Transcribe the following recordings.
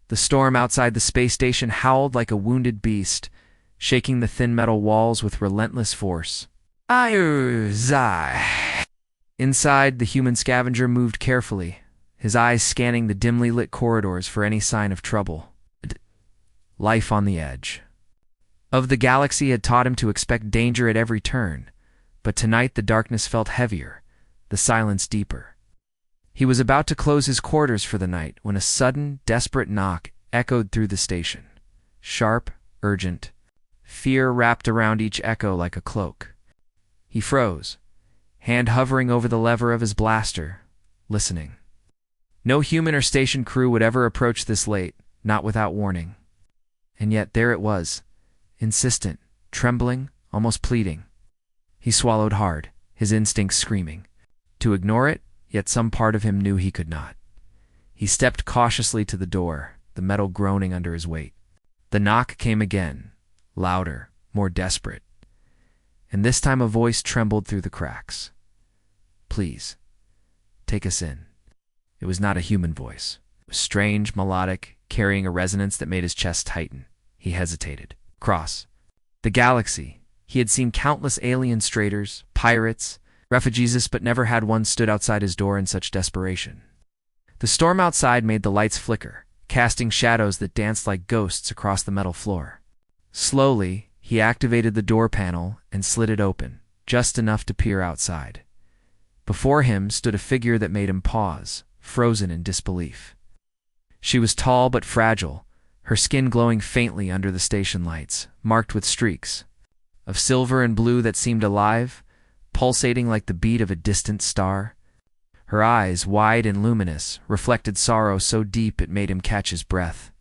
The storm outside the space station howled like a wounded beast, shaking the thin metal walls with relentless force. Inside, the human scavenger moved carefully, his eyes scanning the dimly lit corridors for any sign of trouble. Life on the edge of the galaxy had taught him to expect danger at every turn, but tonight the darkness felt heavier, the silence deeper. He was about to close his quarters for the night when a sudden, desperate knock echoed through the station. Sharp, urgent. Fear wrapped around each echo like a cloak. He froze, hand hovering over the lever of his blaster, listening. No human or station crew would ever approach this late, not without warning. And yet there it was, insistent, trembling, almost pleading. He swallowed hard, his instincts screaming. To ignore it, yet some part of him knew he could not. He stepped cautiously to the door, the metal groaning under his weight. The knock came again, louder, more desperate. And this time a voice trembled through the cracks. "Please, take us in." It was not a human voice. It was strange, melodic, carrying a resonance that made his chest tighten. He hesitated. Across the galaxy, he had seen countless alien straighters, pirates, refugees, but never had one stood outside his door in such desperation. The storm outside made the lights flicker, casting shadows that danced like ghosts across the metal floor. Slowly, he activated the door panel and slid it open, just enough to peer outside. Before him stood a figure that made him pause, frozen in disbelief. She was tall but fragile, her skin glowing faintly under the station lights, marked with streaks of silver and blue that seemed alive, pulsating like the beat of a distant star. Her eyes, wide and luminous, reflected sorrow so deep it made him catch his breath.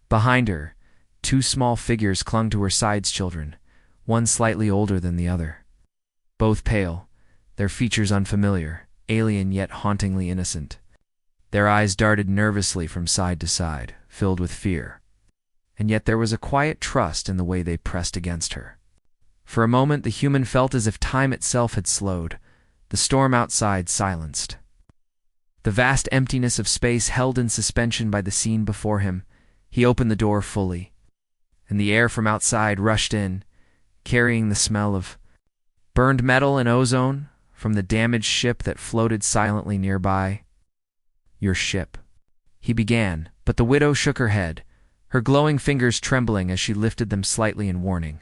Behind her, two small figures clung to her side's children, one slightly older than the other. Both pale, their features unfamiliar, alien yet hauntingly innocent. Their eyes darted nervously from side to side, filled with fear. And yet there was a quiet trust in the way they pressed against her. For a moment the human felt as if time itself had slowed, the storm outside silenced. The vast emptiness of space held in suspension by the scene before him. He opened the door fully, and the air from outside rushed in, carrying the smell of burned metal and ozone from the damaged ship that floated silently nearby. "Your ship," he began, but the widow shook her head, her glowing fingers trembling as she lifted them slightly in warning.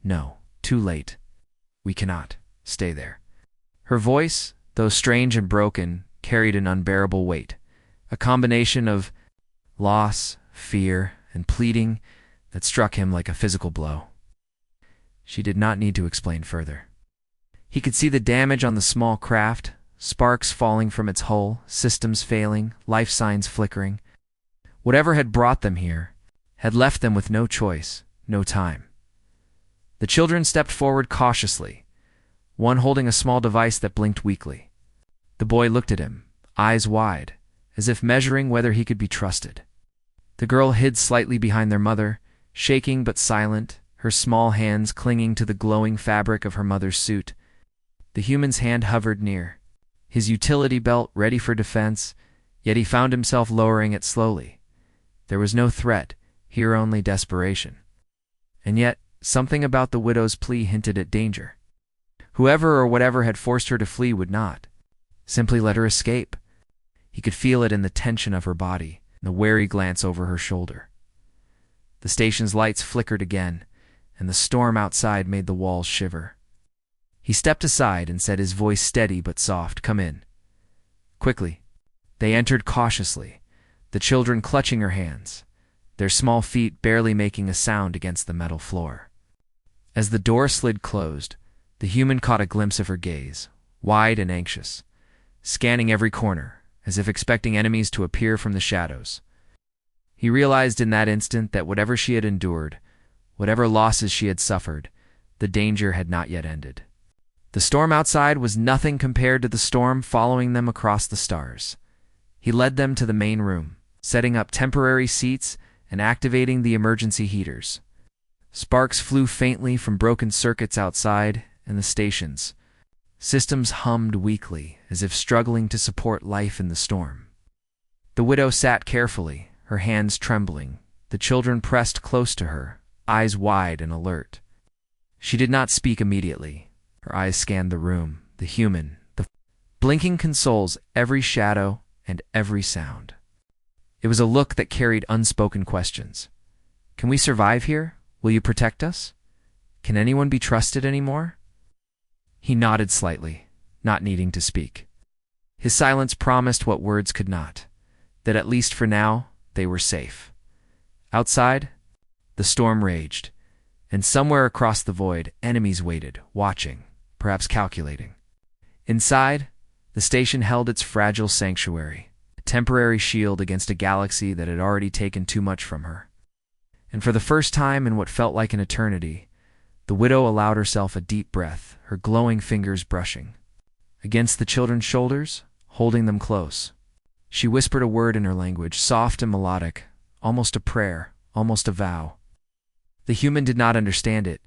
"No, too late. We cannot stay there." Her voice, though strange and broken, carried an unbearable weight, a combination of loss, fear, and pleading that struck him like a physical blow. She did not need to explain further. He could see the damage on the small craft, sparks falling from its hull, systems failing, life signs flickering. Whatever had brought them here had left them with no choice, no time. The children stepped forward cautiously, one holding a small device that blinked weakly. The boy looked at him, eyes wide, as if measuring whether he could be trusted. The girl hid slightly behind their mother, shaking but silent, her small hands clinging to the glowing fabric of her mother's suit. The human's hand hovered near, his utility belt ready for defense, yet he found himself lowering it slowly. There was no threat, here only desperation. And yet, something about the widow's plea hinted at danger. Whoever or whatever had forced her to flee would not simply let her escape. He could feel it in the tension of her body, the wary glance over her shoulder. The station's lights flickered again, and the storm outside made the walls shiver. He stepped aside and said, his voice steady but soft, "Come in." Quickly, they entered cautiously, the children clutching her hands, their small feet barely making a sound against the metal floor. As the door slid closed, the human caught a glimpse of her gaze, wide and anxious, scanning every corner, as if expecting enemies to appear from the shadows. He realized in that instant that whatever she had endured, whatever losses she had suffered, the danger had not yet ended. The storm outside was nothing compared to the storm following them across the stars. He led them to the main room, setting up temporary seats and activating the emergency heaters. Sparks flew faintly from broken circuits outside, and the stations. Systems hummed weakly, as if struggling to support life in the storm. The widow sat carefully, her hands trembling. The children pressed close to her, eyes wide and alert. She did not speak immediately. Her eyes scanned the room, the human, the blinking consoles, every shadow and every sound. It was a look that carried unspoken questions. Can we survive here? Will you protect us? Can anyone be trusted anymore? He nodded slightly, not needing to speak. His silence promised what words could not, that at least for now, they were safe. Outside, the storm raged, and somewhere across the void, enemies waited, watching, perhaps calculating. Inside, the station held its fragile sanctuary, a temporary shield against a galaxy that had already taken too much from her. And for the first time in what felt like an eternity, the widow allowed herself a deep breath, her glowing fingers brushing against the children's shoulders, holding them close. She whispered a word in her language, soft and melodic, almost a prayer, almost a vow. The human did not understand it,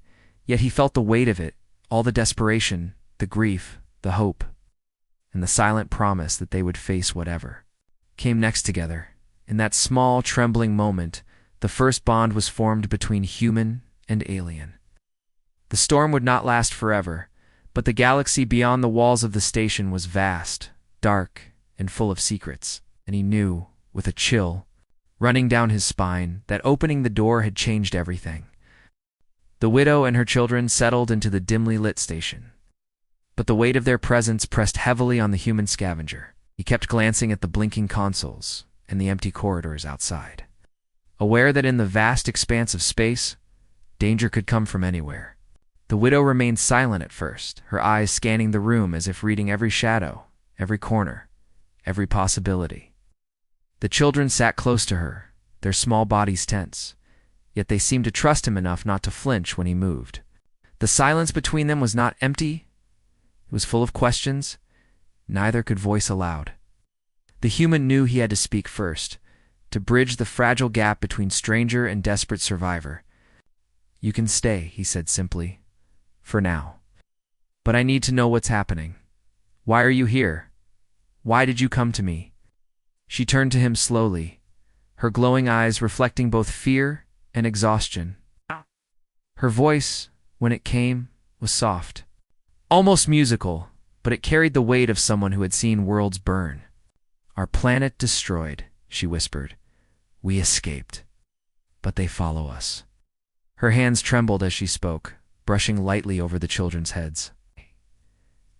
yet he felt the weight of it, all the desperation, the grief, the hope, and the silent promise that they would face whatever came next together. In that small, trembling moment, the first bond was formed between human and alien. The storm would not last forever, but the galaxy beyond the walls of the station was vast, dark, and full of secrets, and he knew, with a chill running down his spine, that opening the door had changed everything. The widow and her children settled into the dimly lit station, but the weight of their presence pressed heavily on the human scavenger. He kept glancing at the blinking consoles and the empty corridors outside, aware that in the vast expanse of space, danger could come from anywhere. The widow remained silent at first, her eyes scanning the room as if reading every shadow, every corner, every possibility. The children sat close to her, their small bodies tense, yet they seemed to trust him enough not to flinch when he moved. The silence between them was not empty, it was full of questions. Neither could voice aloud. The human knew he had to speak first, to bridge the fragile gap between stranger and desperate survivor. "You can stay," he said simply. "For now. But I need to know what's happening. Why are you here? Why did you come to me?" She turned to him slowly, her glowing eyes reflecting both fear and exhaustion. Her voice, when it came, was soft, almost musical, but it carried the weight of someone who had seen worlds burn. "Our planet destroyed," she whispered. "We escaped, but they follow us." Her hands trembled as she spoke, brushing lightly over the children's heads.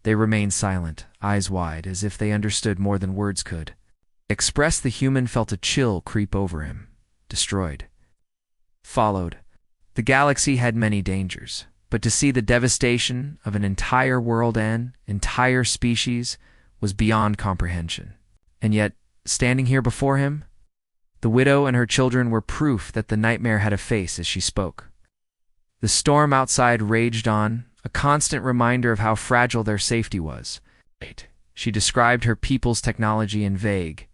They remained silent, eyes wide, as if they understood more than words could express. The human felt a chill creep over him. Destroyed. Followed. The galaxy had many dangers, but to see the devastation of an entire world and entire species was beyond comprehension. And yet, standing here before him, the widow and her children were proof that the nightmare had a face as she spoke. The storm outside raged on, a constant reminder of how fragile their safety was. She described her people's technology in vague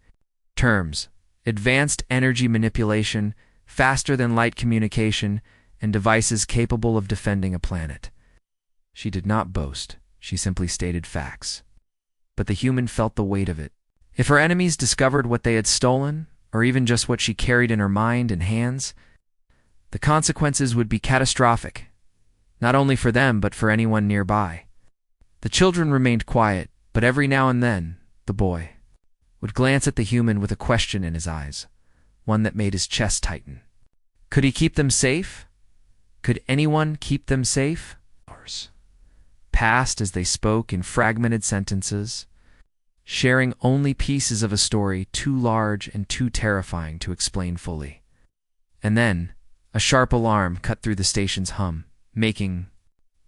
terms: advanced energy manipulation, faster-than-light communication, and devices capable of defending a planet. She did not boast, she simply stated facts. But the human felt the weight of it. If her enemies discovered what they had stolen, or even just what she carried in her mind and hands, the consequences would be catastrophic, not only for them but for anyone nearby. The children remained quiet, but every now and then, the boy would glance at the human with a question in his eyes, one that made his chest tighten. Could he keep them safe? Could anyone keep them safe? Hours passed as they spoke in fragmented sentences, sharing only pieces of a story too large and too terrifying to explain fully. And then, a sharp alarm cut through the station's hum, making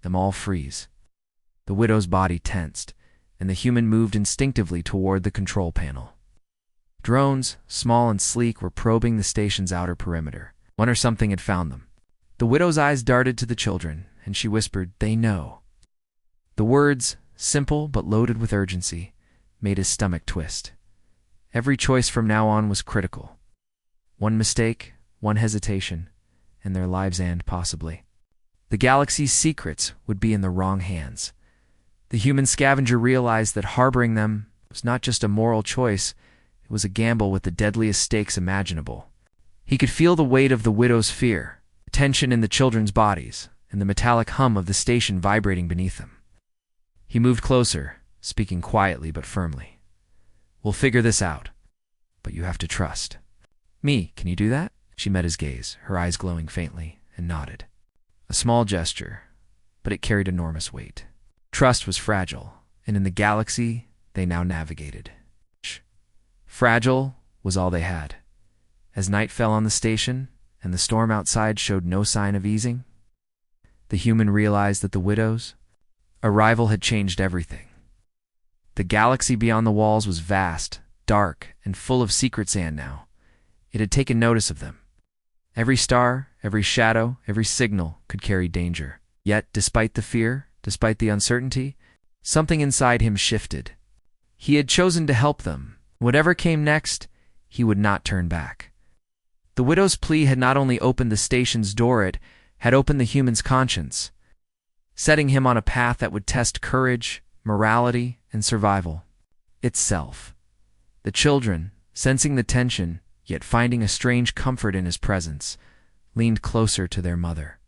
them all freeze. The widow's body tensed, and the human moved instinctively toward the control panel. Drones, small and sleek, were probing the station's outer perimeter. One or something had found them. The widow's eyes darted to the children, and she whispered, "They know." The words, simple but loaded with urgency, made his stomach twist. Every choice from now on was critical. One mistake, one hesitation, and their lives end, possibly. The galaxy's secrets would be in the wrong hands. The human scavenger realized that harboring them was not just a moral choice, It was a gamble with the deadliest stakes imaginable. He could feel the weight of the widow's fear, the tension in the children's bodies, and the metallic hum of the station vibrating beneath them. He moved closer, speaking quietly but firmly. "We'll figure this out, but you have to trust." "Me, can you do that?" She met his gaze, her eyes glowing faintly, and nodded. A small gesture, but it carried enormous weight. Trust was fragile, and in the galaxy they now navigated. Fragile was all they had. As night fell on the station, and the storm outside showed no sign of easing, the human realized that the widow's arrival had changed everything. The galaxy beyond the walls was vast, dark, and full of secrets, and now it had taken notice of them. Every star, every shadow, every signal could carry danger. Yet, despite the fear, despite the uncertainty, something inside him shifted. He had chosen to help them. Whatever came next, he would not turn back. The widow's plea had not only opened the station's door, it had opened the human's conscience, setting him on a path that would test courage, morality, and survival itself. The children, sensing the tension, yet finding a strange comfort in his presence, leaned closer to their mother.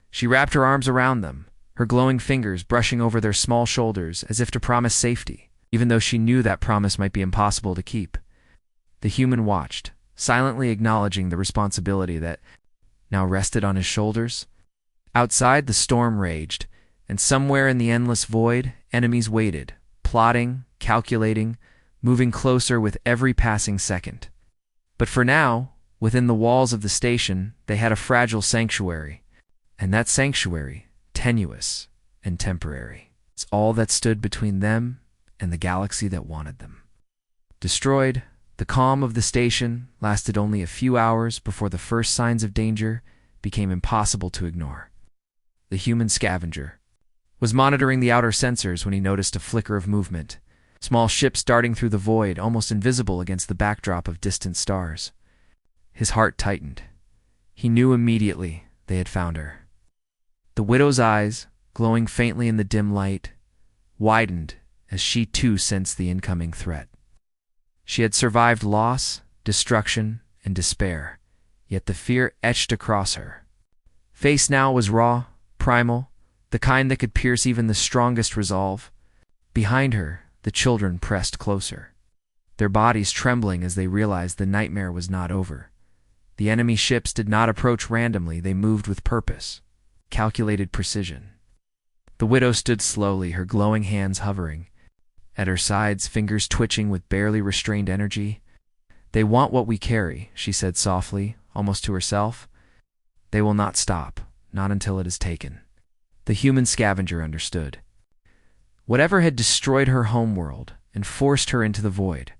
She wrapped her arms around them, her glowing fingers brushing over their small shoulders as if to promise safety, even though she knew that promise might be impossible to keep. The human watched, silently acknowledging the responsibility that now rested on his shoulders. Outside, the storm raged, and somewhere in the endless void, enemies waited, plotting, calculating, moving closer with every passing second. But for now, within the walls of the station, they had a fragile sanctuary, and that sanctuary, tenuous and temporary, is all that stood between them and the galaxy that wanted them. Destroyed, the calm of the station lasted only a few hours before the first signs of danger became impossible to ignore. The human scavenger was monitoring the outer sensors when he noticed a flicker of movement, small ships darting through the void, almost invisible against the backdrop of distant stars. His heart tightened. He knew immediately they had found her. The widow's eyes, glowing faintly in the dim light, widened as she too sensed the incoming threat. She had survived loss, destruction, and despair, yet the fear etched across her face now was raw, primal, the kind that could pierce even the strongest resolve. Behind her, the children pressed closer, their bodies trembling as they realized the nightmare was not over. The enemy ships did not approach randomly, they moved with purpose, calculated precision. The widow stood slowly, her glowing hands hovering at her sides, fingers twitching with barely restrained energy. "They want what we carry," she said softly, almost to herself. "They will not stop, not until it is taken." The human scavenger understood. Whatever had destroyed her homeworld and forced her into the void,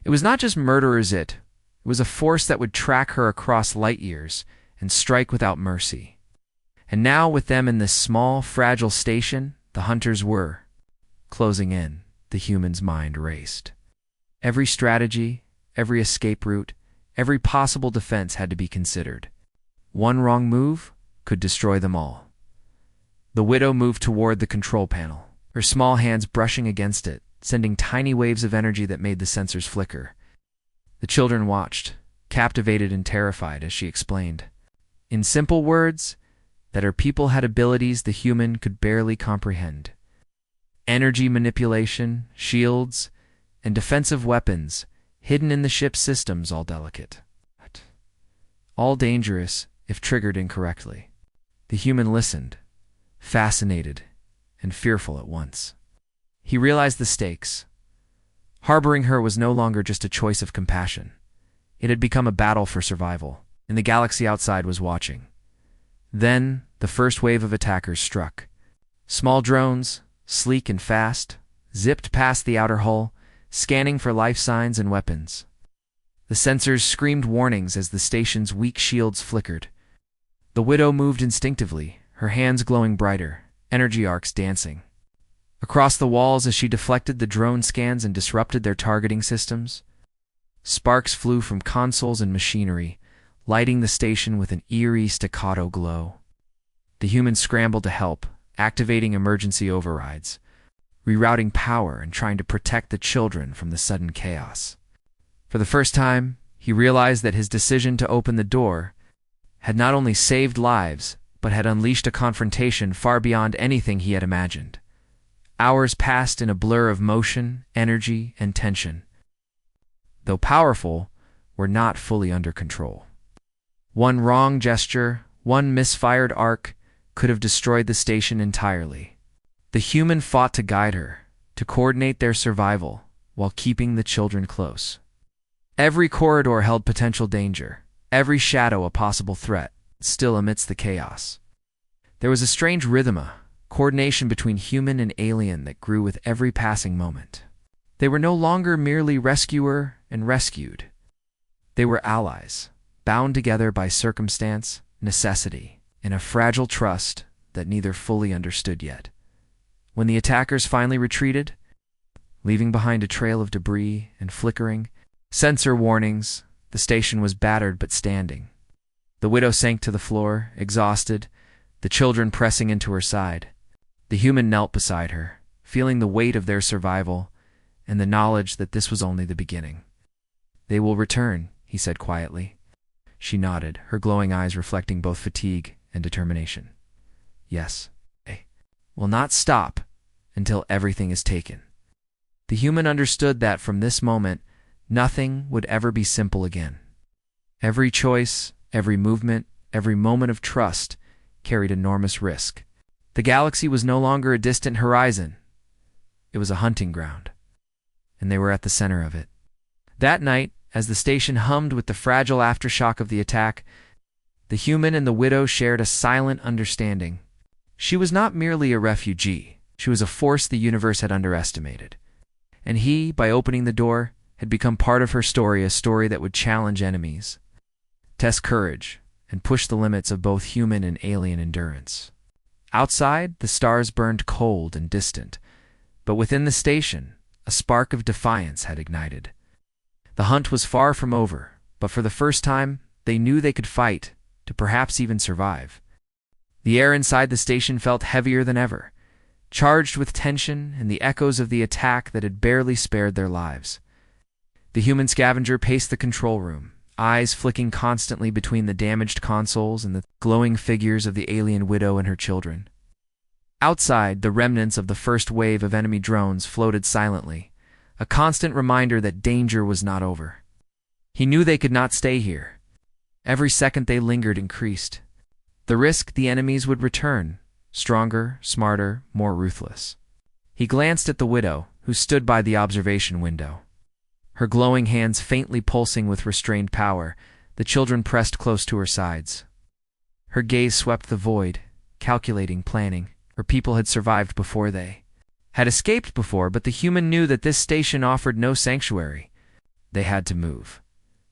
it was not just murderers, it was a force that would track her across light years and strike without mercy. And now, with them in this small, fragile station, the hunters were closing in. The human's mind raced. Every strategy, every escape route, every possible defense had to be considered. One wrong move could destroy them all. The widow moved toward the control panel, her small hands brushing against it, sending tiny waves of energy that made the sensors flicker. The children watched, captivated and terrified, as she explained, in simple words, that her people had abilities the human could barely comprehend. Energy manipulation, shields, and defensive weapons hidden in the ship's systems, all delicate, all dangerous if triggered incorrectly. The human listened, fascinated and fearful at once. He realized the stakes. Harboring her was no longer just a choice of compassion. It had become a battle for survival, and the galaxy outside was watching. Then, the first wave of attackers struck. Small drones, sleek and fast, zipped past the outer hull, scanning for life signs and weapons. The sensors screamed warnings as the station's weak shields flickered. The widow moved instinctively, her hands glowing brighter, energy arcs dancing across the walls as she deflected the drone scans and disrupted their targeting systems. Sparks flew from consoles and machinery, lighting the station with an eerie staccato glow. The humans scrambled to help, activating emergency overrides, rerouting power and trying to protect the children from the sudden chaos. For the first time, he realized that his decision to open the door had not only saved lives, but had unleashed a confrontation far beyond anything he had imagined. Hours passed in a blur of motion, energy, and tension. Though powerful, were not fully under control. One wrong gesture, one misfired arc, could have destroyed the station entirely. The human fought to guide her, to coordinate their survival, while keeping the children close. Every corridor held potential danger, every shadow a possible threat, still amidst the chaos. There was a strange rhythm, a coordination between human and alien that grew with every passing moment. They were no longer merely rescuer and rescued. They were allies, bound together by circumstance, necessity, and a fragile trust that neither fully understood yet. When the attackers finally retreated, leaving behind a trail of debris and flickering sensor warnings, the station was battered but standing. The widow sank to the floor, exhausted, the children pressing into her side. The human knelt beside her, feeling the weight of their survival and the knowledge that this was only the beginning. "They will return," he said quietly. She nodded, her glowing eyes reflecting both fatigue and determination. "Yes, they will not stop until everything is taken." The human understood that from this moment, nothing would ever be simple again. Every choice, every movement, every moment of trust carried enormous risk. The galaxy was no longer a distant horizon. It was a hunting ground, and they were at the center of it. That night, as the station hummed with the fragile aftershock of the attack, the human and the widow shared a silent understanding. She was not merely a refugee. She was a force the universe had underestimated. And he, by opening the door, had become part of her story, a story that would challenge enemies, test courage, and push the limits of both human and alien endurance. Outside, the stars burned cold and distant, but within the station, a spark of defiance had ignited. The hunt was far from over, but for the first time, they knew they could fight, to perhaps even survive. The air inside the station felt heavier than ever, charged with tension and the echoes of the attack that had barely spared their lives. The human scavenger paced the control room, eyes flicking constantly between the damaged consoles and the glowing figures of the alien widow and her children. Outside, the remnants of the first wave of enemy drones floated silently, a constant reminder that danger was not over. He knew they could not stay here. Every second they lingered increased. The risk the enemies would return, stronger, smarter, more ruthless. He glanced at the widow, who stood by the observation window. Her glowing hands faintly pulsing with restrained power, the children pressed close to her sides. Her gaze swept the void, calculating, planning. Her people had survived before they had escaped before, but the human knew that this station offered no sanctuary. They had to move.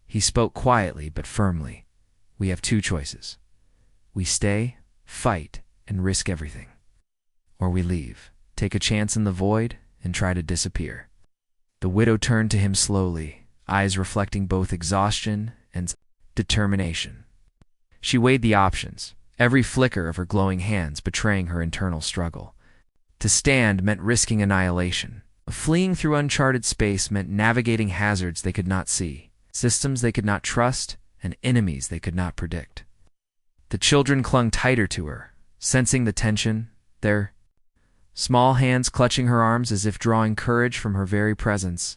He spoke quietly but firmly. "We have two choices. We stay, fight, and risk everything. Or we leave, take a chance in the void, and try to disappear." The widow turned to him slowly, eyes reflecting both exhaustion and determination. She weighed the options, every flicker of her glowing hands betraying her internal struggle. To stand meant risking annihilation. Fleeing through uncharted space meant navigating hazards they could not see, systems they could not trust, and enemies they could not predict. The children clung tighter to her, sensing the tension, their small hands clutching her arms as if drawing courage from her very presence.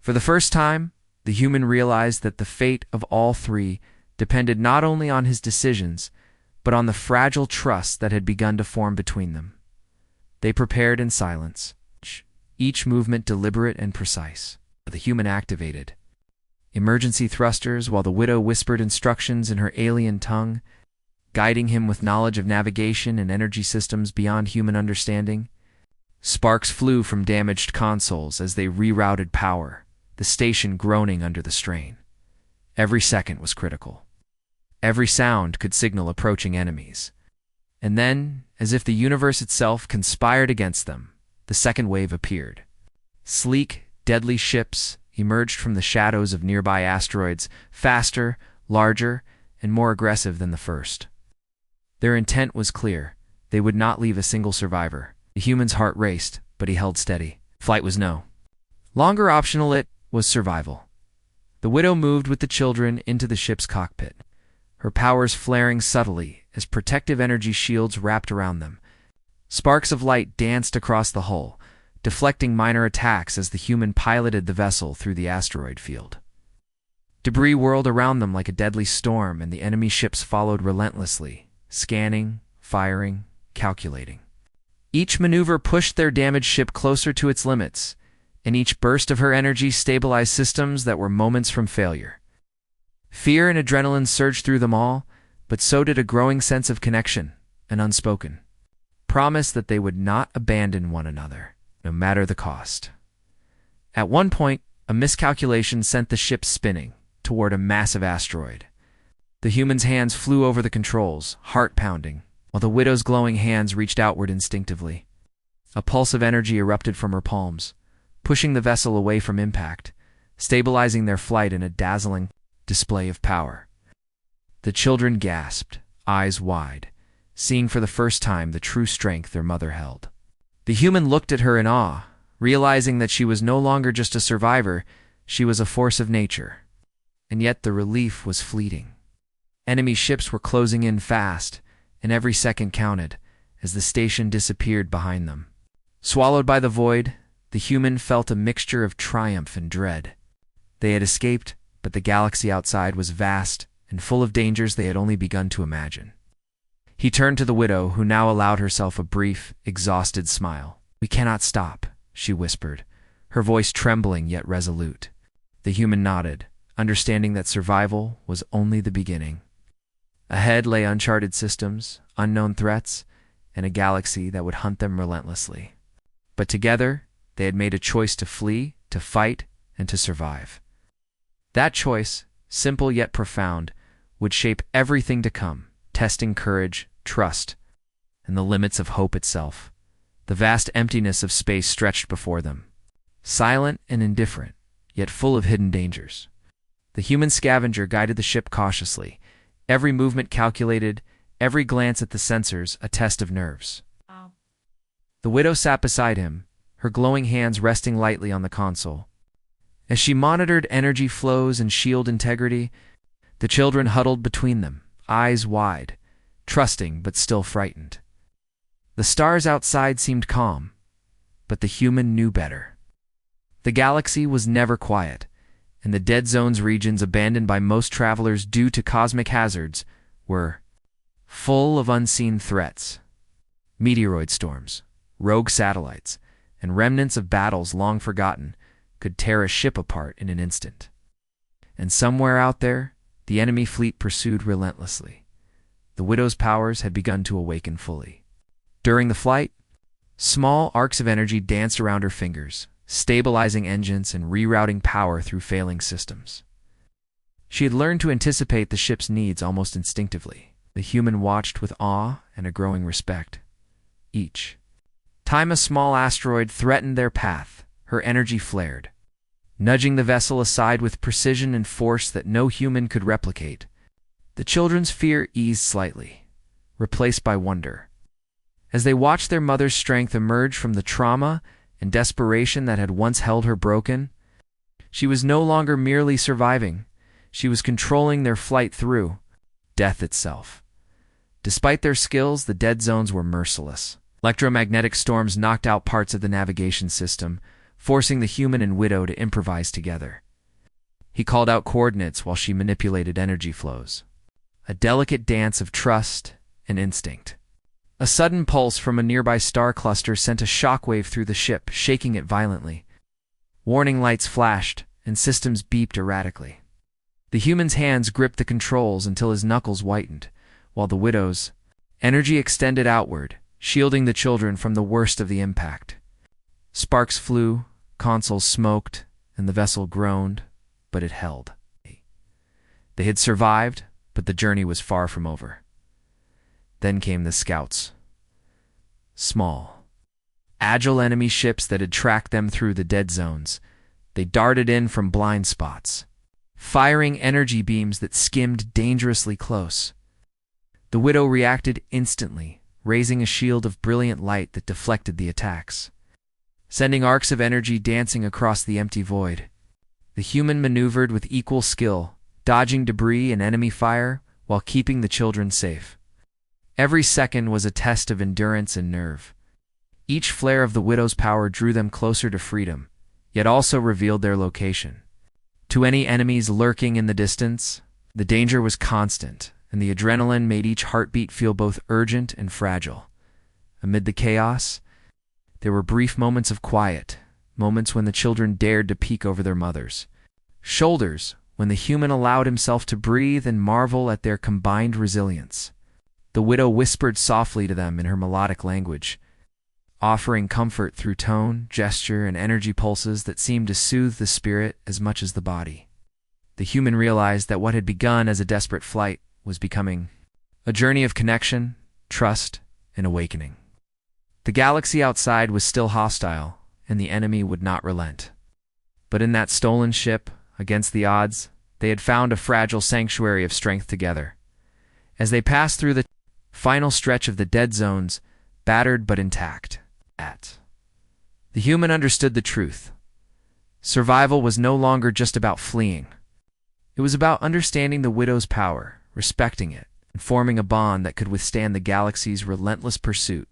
For the first time, the human realized that the fate of all three depended not only on his decisions, but on the fragile trust that had begun to form between them. They prepared in silence, each movement deliberate and precise. The human activated emergency thrusters while the widow whispered instructions in her alien tongue, guiding him with knowledge of navigation and energy systems beyond human understanding. Sparks flew from damaged consoles as they rerouted power, the station groaning under the strain. Every second was critical. Every sound could signal approaching enemies. And then, as if the universe itself conspired against them, the second wave appeared. Sleek, deadly ships emerged from the shadows of nearby asteroids, faster, larger, and more aggressive than the first. Their intent was clear. They would not leave a single survivor. The human's heart raced, but he held steady. Flight was no longer optional, it was survival. The widow moved with the children into the ship's cockpit, her powers flaring subtly as protective energy shields wrapped around them. Sparks of light danced across the hull, deflecting minor attacks as the human piloted the vessel through the asteroid field. Debris whirled around them like a deadly storm, and the enemy ships followed relentlessly, scanning, firing, calculating. Each maneuver pushed their damaged ship closer to its limits, and each burst of her energy stabilized systems that were moments from failure. Fear and adrenaline surged through them all, but so did a growing sense of connection, an unspoken promise that they would not abandon one another, no matter the cost. At one point, a miscalculation sent the ship spinning toward a massive asteroid. The human's hands flew over the controls, heart pounding, while the widow's glowing hands reached outward instinctively. A pulse of energy erupted from her palms, pushing the vessel away from impact, stabilizing their flight in a dazzling display of power. The children gasped, eyes wide, seeing for the first time the true strength their mother held. The human looked at her in awe, realizing that she was no longer just a survivor, she was a force of nature. And yet the relief was fleeting. Enemy ships were closing in fast, and every second counted as the station disappeared behind them. Swallowed by the void, the human felt a mixture of triumph and dread. They had escaped, but the galaxy outside was vast and full of dangers they had only begun to imagine. He turned to the widow, who now allowed herself a brief, exhausted smile. "We cannot stop," she whispered, her voice trembling yet resolute. The human nodded, understanding that survival was only the beginning. Ahead lay uncharted systems, unknown threats, and a galaxy that would hunt them relentlessly. But together, they had made a choice to flee, to fight, and to survive. That choice, simple yet profound, would shape everything to come, testing courage, trust, and the limits of hope itself. The vast emptiness of space stretched before them, silent and indifferent, yet full of hidden dangers. The human scavenger guided the ship cautiously, every movement calculated, every glance at the sensors a test of nerves. The widow sat beside him, her glowing hands resting lightly on the console. As she monitored energy flows and shield integrity, the children huddled between them, eyes wide, trusting but still frightened. The stars outside seemed calm, but the human knew better. The galaxy was never quiet, and the dead zones regions abandoned by most travelers due to cosmic hazards were full of unseen threats. Meteoroid storms, rogue satellites, and remnants of battles long forgotten could tear a ship apart in an instant. And somewhere out there, the enemy fleet pursued relentlessly. The widow's powers had begun to awaken fully. During the flight, small arcs of energy danced around her fingers, stabilizing engines and rerouting power through failing systems. She had learned to anticipate the ship's needs almost instinctively. The human watched with awe and a growing respect. Each time a small asteroid threatened their path, her energy flared, nudging the vessel aside with precision and force that no human could replicate. The children's fear eased slightly, replaced by wonder, as they watched their mother's strength emerge from the trauma and desperation that had once held her broken. She was no longer merely surviving, she was controlling their flight through death itself. Despite their skills, the dead zones were merciless. Electromagnetic storms knocked out parts of the navigation system, forcing the human and widow to improvise together. He called out coordinates while she manipulated energy flows, a delicate dance of trust and instinct. A sudden pulse from a nearby star cluster sent a shockwave through the ship, shaking it violently. Warning lights flashed, and systems beeped erratically. The human's hands gripped the controls until his knuckles whitened, while the widow's energy extended outward, shielding the children from the worst of the impact. Sparks flew, consoles smoked, and the vessel groaned, but it held. They had survived, but the journey was far from over. Then came the scouts. Small, agile enemy ships that had tracked them through the dead zones. They darted in from blind spots, firing energy beams that skimmed dangerously close. The widow reacted instantly, raising a shield of brilliant light that deflected the attacks, sending arcs of energy dancing across the empty void. The human maneuvered with equal skill, dodging debris and enemy fire while keeping the children safe. Every second was a test of endurance and nerve. Each flare of the widow's power drew them closer to freedom, yet also revealed their location. To any enemies lurking in the distance, the danger was constant, and the adrenaline made each heartbeat feel both urgent and fragile. Amid the chaos, there were brief moments of quiet, moments when the children dared to peek over their mothers' shoulders, when the human allowed himself to breathe and marvel at their combined resilience. The widow whispered softly to them in her melodic language, offering comfort through tone, gesture, and energy pulses that seemed to soothe the spirit as much as the body. The human realized that what had begun as a desperate flight was becoming a journey of connection, trust, and awakening. The galaxy outside was still hostile, and the enemy would not relent. But in that stolen ship, against the odds, they had found a fragile sanctuary of strength together. As they passed through the final stretch of the dead zones, battered but intact, the human understood the truth. Survival was no longer just about fleeing. It was about understanding the widow's power, respecting it, and forming a bond that could withstand the galaxy's relentless pursuit.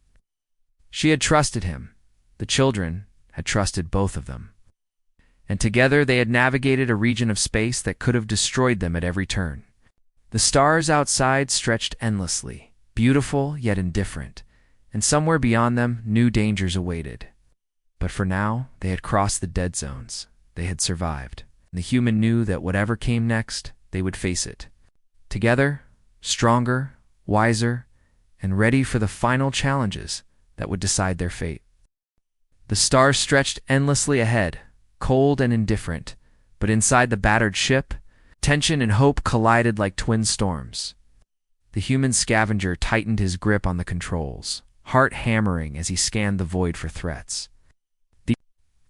She had trusted him. The children had trusted both of them. And together they had navigated a region of space that could have destroyed them at every turn. The stars outside stretched endlessly, beautiful yet indifferent, and somewhere beyond them new dangers awaited. But for now, they had crossed the dead zones. They had survived. And the human knew that whatever came next, they would face it. Together, stronger, wiser, and ready for the final challenges that would decide their fate. The stars stretched endlessly ahead, cold and indifferent, but inside the battered ship, tension and hope collided like twin storms. The human scavenger tightened his grip on the controls, heart hammering as he scanned the void for threats. The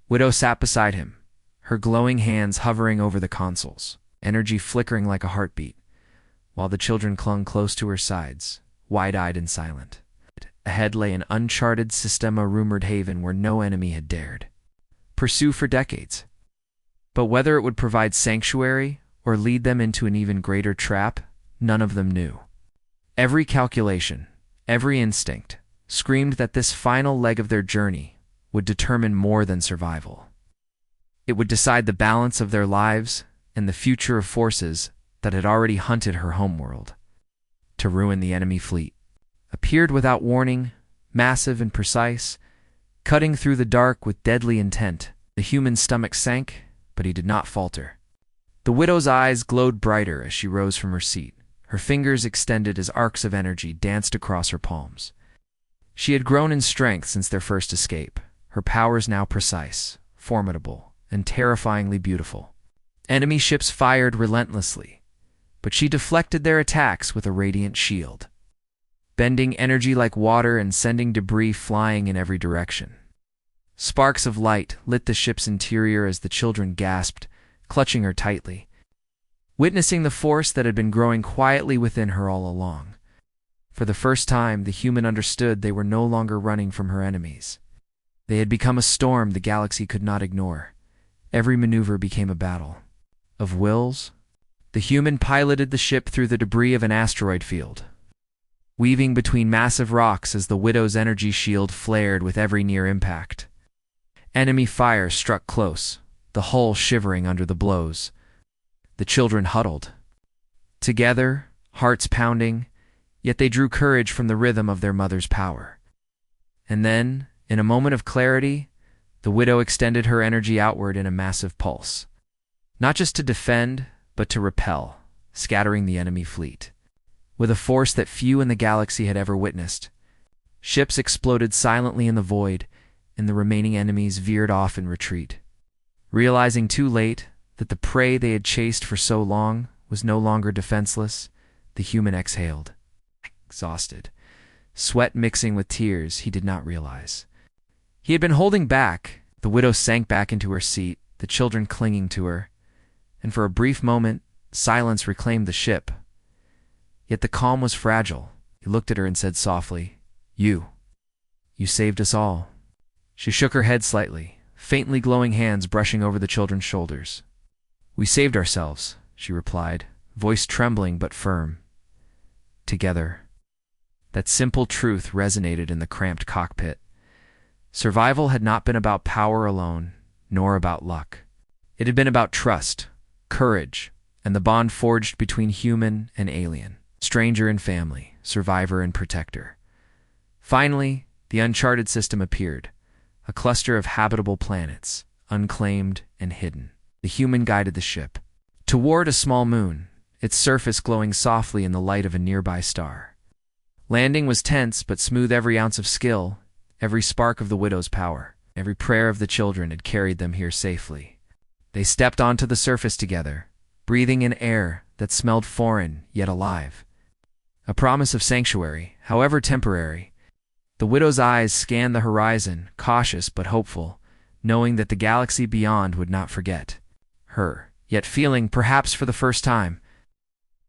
widow sat beside him, her glowing hands hovering over the consoles, energy flickering like a heartbeat, while the children clung close to her sides, wide-eyed and silent. Ahead lay an uncharted Systema-rumored haven where no enemy had dared pursue for decades. But whether it would provide sanctuary or lead them into an even greater trap, none of them knew. Every calculation, every instinct, screamed that this final leg of their journey would determine more than survival. It would decide the balance of their lives and the future of forces that had already hunted her homeworld to ruin the enemy fleet. Appeared without warning, massive and precise, cutting through the dark with deadly intent. The human's stomach sank, but he did not falter. The widow's eyes glowed brighter as she rose from her seat. Her fingers extended as arcs of energy danced across her palms. She had grown in strength since their first escape, her powers now precise, formidable, and terrifyingly beautiful. Enemy ships fired relentlessly, but she deflected their attacks with a radiant shield, bending energy like water and sending debris flying in every direction. Sparks of light lit the ship's interior as the children gasped, clutching her tightly, witnessing the force that had been growing quietly within her all along. For the first time, the human understood they were no longer running from her enemies. They had become a storm the galaxy could not ignore. Every maneuver became a battle of wills. The human piloted the ship through the debris of an asteroid field, weaving between massive rocks as the widow's energy shield flared with every near impact. Enemy fire struck close, the hull shivering under the blows. The children huddled together, hearts pounding, yet they drew courage from the rhythm of their mother's power. And then, in a moment of clarity, the widow extended her energy outward in a massive pulse, not just to defend, but to repel, scattering the enemy fleet. With a force that few in the galaxy had ever witnessed, ships exploded silently in the void, and the remaining enemies veered off in retreat. Realizing too late that the prey they had chased for so long was no longer defenseless, the human exhaled, exhausted, sweat mixing with tears he did not realize. He had been holding back. The widow sank back into her seat, the children clinging to her, and for a brief moment, silence reclaimed the ship. Yet the calm was fragile. He looked at her and said softly, You saved us all." She shook her head slightly, faintly glowing hands brushing over the children's shoulders. "We saved ourselves," she replied, voice trembling but firm. "Together." That simple truth resonated in the cramped cockpit. Survival had not been about power alone, nor about luck. It had been about trust, courage, and the bond forged between human and alien, stranger and family, survivor and protector. Finally, the uncharted system appeared, a cluster of habitable planets, unclaimed and hidden. The human guided the ship toward a small moon, its surface glowing softly in the light of a nearby star. Landing was tense but smooth. Every ounce of skill, every spark of the widow's power, every prayer of the children had carried them here safely. They stepped onto the surface together, breathing in air that smelled foreign yet alive. A promise of sanctuary, however temporary. The widow's eyes scanned the horizon, cautious but hopeful, knowing that the galaxy beyond would not forget her, yet feeling, perhaps for the first time,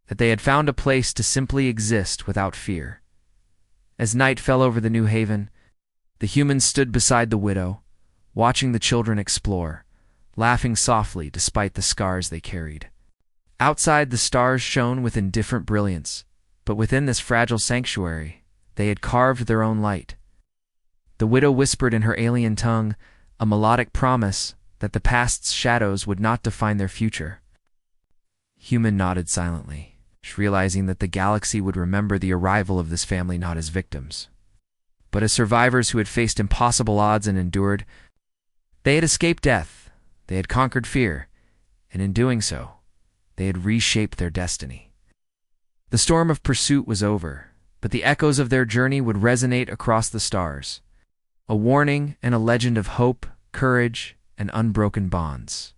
that they had found a place to simply exist without fear. As night fell over the new haven, the humans stood beside the widow, watching the children explore, laughing softly despite the scars they carried. Outside, the stars shone with indifferent brilliance, but within this fragile sanctuary, they had carved their own light. The widow whispered in her alien tongue, a melodic promise that the past's shadows would not define their future. Human nodded silently, realizing that the galaxy would remember the arrival of this family not as victims, but as survivors who had faced impossible odds and endured. They had escaped death, they had conquered fear, and in doing so, they had reshaped their destiny. The storm of pursuit was over, but the echoes of their journey would resonate across the stars, a warning and a legend of hope, courage, and unbroken bonds.